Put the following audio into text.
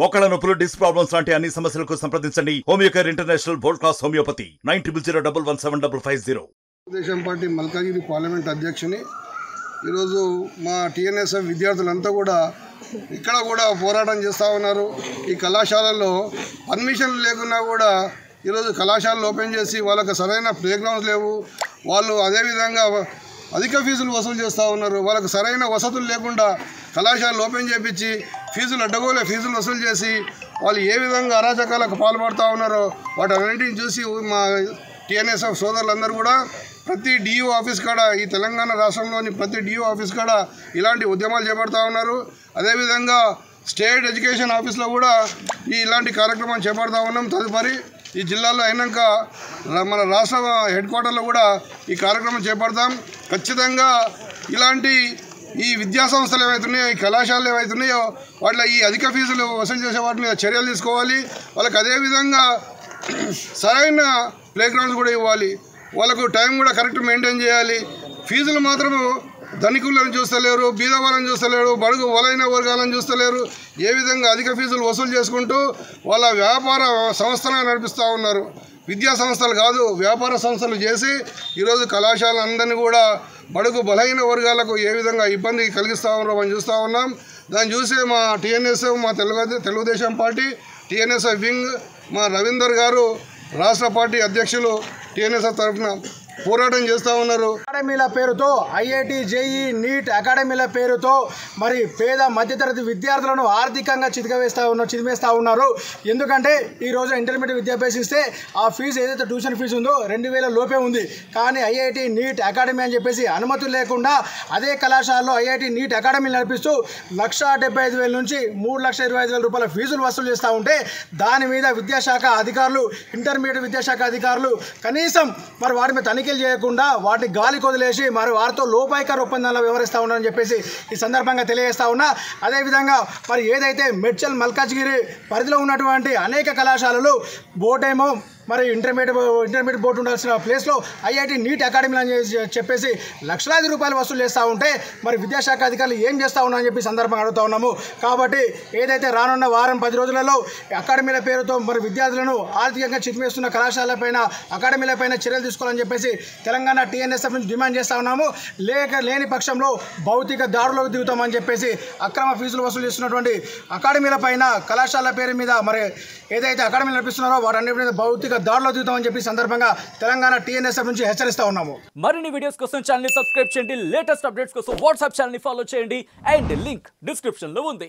మోకాళ్ళ నొప్పులు, disc problems లాంటి అన్ని సమస్యలకు సంప్రదించండి Homeocare international world class homeopathy 9001175550. Telugu Desam party Malkajgiri parliament అధ్యక్షుని ఈరోజు మా టీఎన్ఎస్ఎఫ్ విద్యార్థులంతా కూడా ఇక్కడ కూడా పోరాటం చేస్తూ ఉన్నారు. ఈ కళాశాలల్లో పర్మిషన్లు లేకున్నా కూడా ఈరోజు కళాశాలలు ఓపెన్ చేసి వాళ్ళకి సరైన ప్లే గ్రౌండ్స్ లేవు. వాళ్ళు అదేవిధంగా అధిక ఫీజులు వసూలు చేస్తూ ఉన్నారు. వాళ్ళకు సరైన వసతులు లేకుండా కళాశాలలు ఓపెన్ చేయించి ఫీజులు అడ్డగోలే ఫీజులు వసూలు చేసి వాళ్ళు ఏ విధంగా అరాచకాలకు పాల్పడుతూ ఉన్నారో వాటన్నింటిని చూసి మా టీఎన్ఎస్ఎఫ్ సోదరులందరూ కూడా ప్రతి డిఓ ఆఫీస్ కాడ, ఈ తెలంగాణ రాష్ట్రంలోని ప్రతి డిఓ ఆఫీస్ కాడ ఇలాంటి ఉద్యమాలు చేపడుతూ ఉన్నారు. అదేవిధంగా స్టేట్ ఎడ్యుకేషన్ ఆఫీస్లో కూడా ఇలాంటి కార్యక్రమాలు చేపడుతూ ఉన్నాం. తదుపరి ఈ జిల్లాలో అయినాక మన రాష్ట్ర హెడ్ క్వార్టర్లో కూడా ఈ కార్యక్రమం చేపడతాం. ఖచ్చితంగా ఇలాంటి ఈ విద్యా సంస్థలు ఏవైతున్నాయో, ఈ కళాశాలలు ఏవైతున్నాయో వాటిలో ఈ అధిక ఫీజులు వసూలు చేసే వాటి మీద చర్యలు తీసుకోవాలి. వాళ్ళకి అదేవిధంగా సరైన ప్లే గ్రౌండ్స్ కూడా ఇవ్వాలి. వాళ్ళకు టైం కూడా కరెక్ట్ మెయింటైన్ చేయాలి. ఫీజులు మాత్రము ధనికులను చూస్తలేరు, బీద వాళ్ళని చూస్తలేరు, బడుగు బలైన వర్గాలను చూస్తలేరు. ఏ విధంగా అధిక ఫీజులు వసూలు చేసుకుంటూ వాళ్ళ వ్యాపార సంస్థలను నడిపిస్తూ ఉన్నారు. విద్యా సంస్థలు కాదు, వ్యాపార సంస్థలు చేసి ఈరోజు కళాశాలందరినీ కూడా బడుగు బలహీన వర్గాలకు ఏ విధంగా ఇబ్బంది కలిగిస్తూ ఉన్నారో మనం చూస్తూ ఉన్నాం. దాన్ని చూసే మా టీఎన్ఎస్ఎఫ్, మా తెలుగుదేశం పార్టీ టీఎన్ఎస్ఎఫ్ వింగ్, మా రవీందర్ గారు రాష్ట్ర పార్టీ అధ్యక్షులు టీఎన్ఎస్ఎఫ్ తరఫున పోరాటం చేస్తూ ఉన్నారు. అకాడమీల పేరుతో ఐఐటి, జేఈ, నీట్ అకాడమీల పేరుతో మరి పేద మధ్యతరగతి విద్యార్థులను ఆర్థికంగా చిదిమేస్తూ ఉన్నారు. ఎందుకంటే ఈరోజు ఇంటర్మీడియట్ విద్య అభ్యసిస్తే ఆ ఫీజు ఏదైతే ట్యూషన్ ఫీజు ఉందో 2000 లోపే ఉంది. కానీ ఐఐటి, నీట్ అకాడమీ అని చెప్పేసి అనుమతులు లేకుండా అదే కళాశాలలో ఐఐటి, నీట్ అకాడమీలు నడిపిస్తూ 1,75,000 నుంచి 3,25,000 రూపాయల ఫీజులు వసూలు చేస్తూ ఉంటే దాని మీద విద్యాశాఖ అధికారులు, ఇంటర్మీడియట్ విద్యాశాఖ అధికారులు కనీసం మరి వాటి మీద తనిఖీలు చేయకుండా వాటిని గాలి కొదిలేసి మరి వారితో లోపాయికార ఒప్పందాల్లో వ్యవహరిస్తూ ఉన్నారని చెప్పేసి ఈ సందర్భంగా తెలియజేస్తా ఉన్నా. అదేవిధంగా మరి ఏదైతే మేడ్చల్ మల్కాజ్గిరి పరిధిలో ఉన్నటువంటి అనేక కళాశాలలు బోర్డేమో మరి ఇంటర్మీడియట్ బోర్డు ఉండాల్సిన ప్లేస్లో ఐఐటి, నీట్ అకాడమీలు అని చెప్పేసి లక్షలాది రూపాయలు వసూలు చేస్తూ ఉంటే మరి విద్యాశాఖ అధికారులు ఏం చేస్తూ ఉన్నారని చెప్పి సందర్భంగా అడుగుతూ ఉన్నాము. కాబట్టి ఏదైతే రానున్న వారం 10 రోజులలో అకాడమీల పేరుతో మరి విద్యార్థులను ఆర్థికంగా చితిమేస్తున్న కళాశాలపైన, అకాడమీలపైన చర్యలు తీసుకోవాలని చెప్పేసి తెలంగాణ టీఎన్ఎస్ఎఫ్ నుంచి డిమాండ్ చేస్తూ ఉన్నాము. లేని పక్షంలో భౌతిక దాడులకు దిగుతామని చెప్పేసి అక్రమ ఫీజులు వసూలు చేస్తున్నటువంటి అకాడమీల పైన, కళాశాల పేరు మీద మరి ఏదైతే అకాడమీలు నడిపిస్తున్నారో వాటన్నిటి మీద భౌతిక దాడులో దిగుతామని చెప్పి సందర్భంగా తెలంగాణ టీఎన్ఎస్ఎఫ్ నుంచి హెచ్చరిస్తా ఉన్నాము. మరిన్ని వీడియోస్ కోసం ఛానల్ ని సబ్స్క్రైబ్ చేయండి. లేటెస్ట్ అప్డేట్స్ కోసం వాట్సాప్ ఛానల్ ని ఫాలో చేయండి. అండ్ లింక్ డిస్క్రిప్షన్ లో ఉంది.